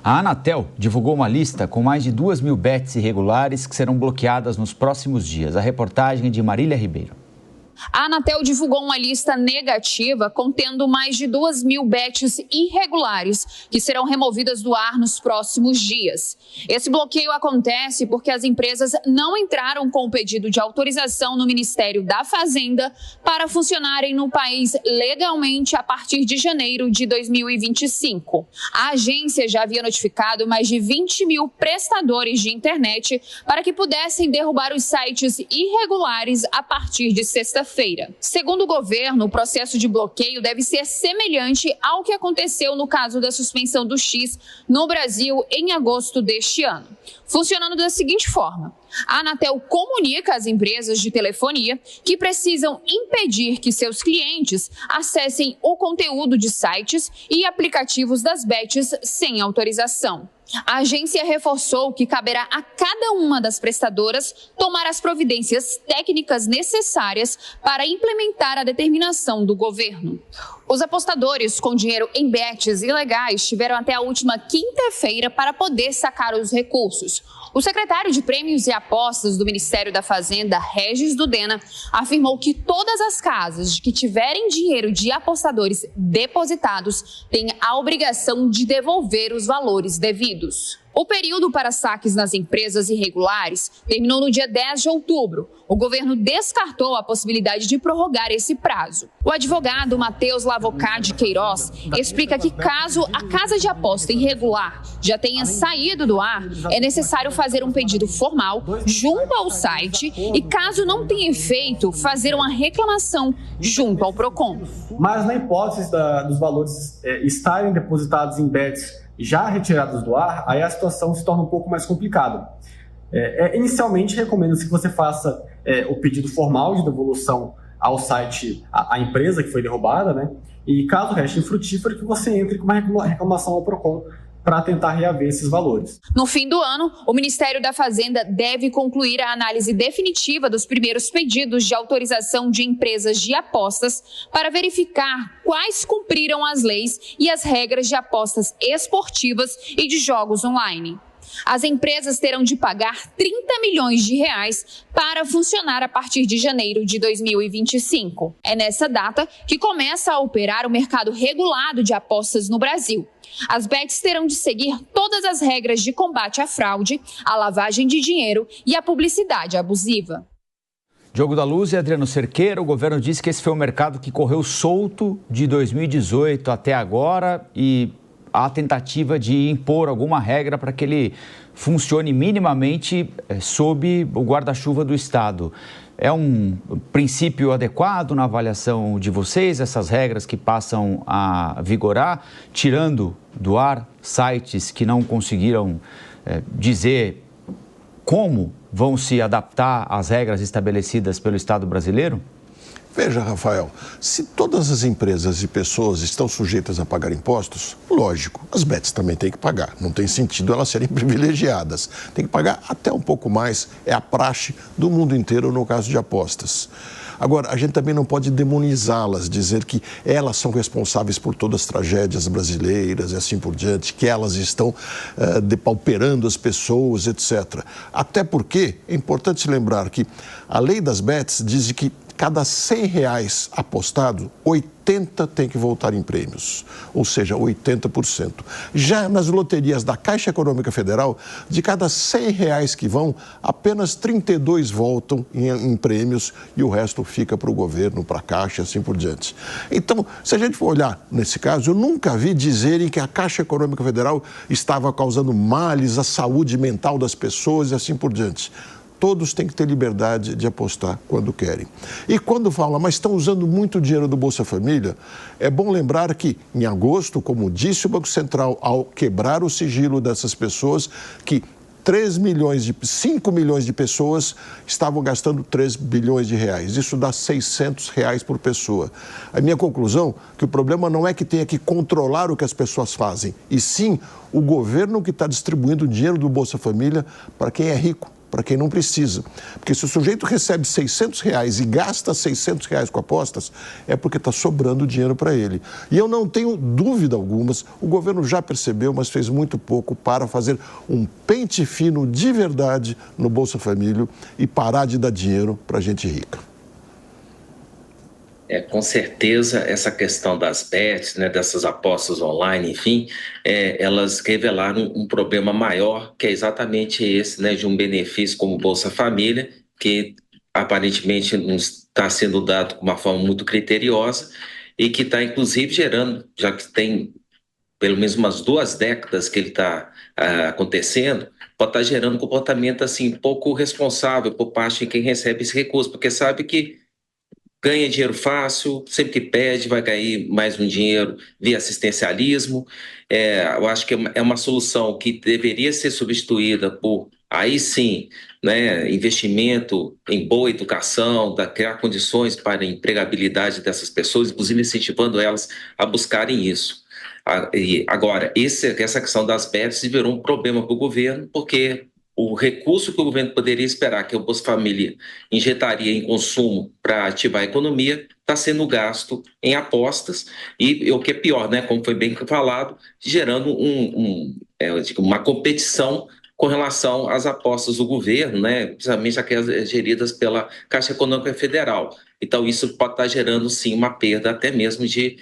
A Anatel divulgou uma lista com mais de 2.000 bets irregulares que serão bloqueadas nos próximos dias. A reportagem é de Marília Ribeiro. A Anatel divulgou uma lista negativa contendo mais de 2.000 bets irregulares que serão removidas do ar nos próximos dias. Esse bloqueio acontece porque as empresas não entraram com o pedido de autorização no Ministério da Fazenda para funcionarem no país legalmente a partir de janeiro de 2025. A agência já havia notificado mais de 20.000 prestadores de internet para que pudessem derrubar os sites irregulares a partir de sexta-feira. Segundo o governo, o processo de bloqueio deve ser semelhante ao que aconteceu no caso da suspensão do X no Brasil em agosto deste ano. Funcionando da seguinte forma: a Anatel comunica às empresas de telefonia que precisam impedir que seus clientes acessem o conteúdo de sites e aplicativos das bets sem autorização. A agência reforçou que caberá a cada uma das prestadoras tomar as providências técnicas necessárias para implementar a determinação do governo. Os apostadores com dinheiro em bets ilegais tiveram até a última quinta-feira para poder sacar os recursos. O secretário de Prêmios e Apostas do Ministério da Fazenda, Regis Dudena, afirmou que todas as casas que tiverem dinheiro de apostadores depositados têm a obrigação de devolver os valores devidos. O período para saques nas empresas irregulares terminou no dia 10 de outubro. O governo descartou a possibilidade de prorrogar esse prazo. O advogado Matheus Lavocade Queiroz explica que caso a casa de aposta irregular já tenha saído do ar, é necessário fazer um pedido formal junto ao site e, caso não tenha efeito, fazer uma reclamação junto ao Procon. Mas na hipótese dos valores estarem depositados em bets já retirados do ar, aí a situação se torna um pouco mais complicada. Inicialmente, recomendo-se que você faça o pedido formal de devolução ao site, à empresa que foi derrubada, né? E caso reste infrutífero, que você entre com uma reclamação ao Procon para tentar reaver esses valores. No fim do ano, o Ministério da Fazenda deve concluir a análise definitiva dos primeiros pedidos de autorização de empresas de apostas para verificar quais cumpriram as leis e as regras de apostas esportivas e de jogos online. As empresas terão de pagar 30 milhões de reais para funcionar a partir de janeiro de 2025. É nessa data que começa a operar o mercado regulado de apostas no Brasil. As bets terão de seguir todas as regras de combate à fraude, à lavagem de dinheiro e à publicidade abusiva. Diogo da Luz e Adriano Cerqueira, o governo disse que esse foi um mercado que correu solto de 2018 até agora e há tentativa de impor alguma regra para que ele funcione minimamente sob o guarda-chuva do Estado. É um princípio adequado na avaliação de vocês, essas regras que passam a vigorar, tirando do ar sites que não conseguiram dizer como vão se adaptar às regras estabelecidas pelo Estado brasileiro? Veja, Rafael, se todas as empresas e pessoas estão sujeitas a pagar impostos, lógico, as bets também têm que pagar. Não tem sentido elas serem privilegiadas. Tem que pagar até um pouco mais, é a praxe do mundo inteiro no caso de apostas. Agora, a gente também não pode demonizá-las, dizer que elas são responsáveis por todas as tragédias brasileiras e assim por diante, que elas estão depauperando as pessoas, etc. Até porque é importante lembrar que a lei das bets diz que cada R$100 apostado, 80 tem que voltar em prêmios, ou seja, 80%. Já nas loterias da Caixa Econômica Federal, de cada R$100 que vão, apenas 32 voltam em prêmios e o resto fica para o governo, para a Caixa, assim por diante. Então, se a gente for olhar nesse caso, eu nunca vi dizerem que a Caixa Econômica Federal estava causando males à saúde mental das pessoas e assim por diante. Todos têm que ter liberdade de apostar quando querem. E quando fala, mas estão usando muito dinheiro do Bolsa Família, é bom lembrar que, em agosto, como disse o Banco Central, ao quebrar o sigilo dessas pessoas, que 5 milhões de pessoas estavam gastando 3 bilhões de reais. Isso dá R$600 por pessoa. A minha conclusão é que o problema não é que tenha que controlar o que as pessoas fazem, e sim o governo que está distribuindo o dinheiro do Bolsa Família para quem é rico para quem não precisa. Porque se o sujeito recebe R$600 e gasta R$600 com apostas, é porque está sobrando dinheiro para ele. E eu não tenho dúvida alguma, o governo já percebeu, mas fez muito pouco para fazer um pente fino de verdade no Bolsa Família e parar de dar dinheiro para gente rica. Com certeza, essa questão das bets, né, dessas apostas online, enfim, elas revelaram um problema maior, que é exatamente esse, né, de um benefício como Bolsa Família, que aparentemente não está sendo dado de uma forma muito criteriosa e que está, inclusive, gerando, já que tem pelo menos umas 2 décadas que ele está acontecendo, pode estar gerando um comportamento assim, pouco responsável por parte de quem recebe esse recurso, porque sabe que ganha dinheiro fácil, sempre que pede vai ganhar mais um dinheiro via assistencialismo. Eu acho que é uma solução que deveria ser substituída por, aí sim, né, investimento em boa educação, criar condições para a empregabilidade dessas pessoas, inclusive incentivando elas a buscarem isso. E agora, essa questão das bets virou um problema para o governo, porque o recurso que o governo poderia esperar que o Bolsa Família injetaria em consumo para ativar a economia está sendo gasto em apostas e o que é pior, né, como foi bem falado, gerando uma competição com relação às apostas do governo, né, principalmente aquelas geridas pela Caixa Econômica Federal. Então isso pode estar gerando sim uma perda até mesmo de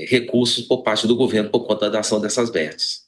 recursos por parte do governo por conta da ação dessas bets.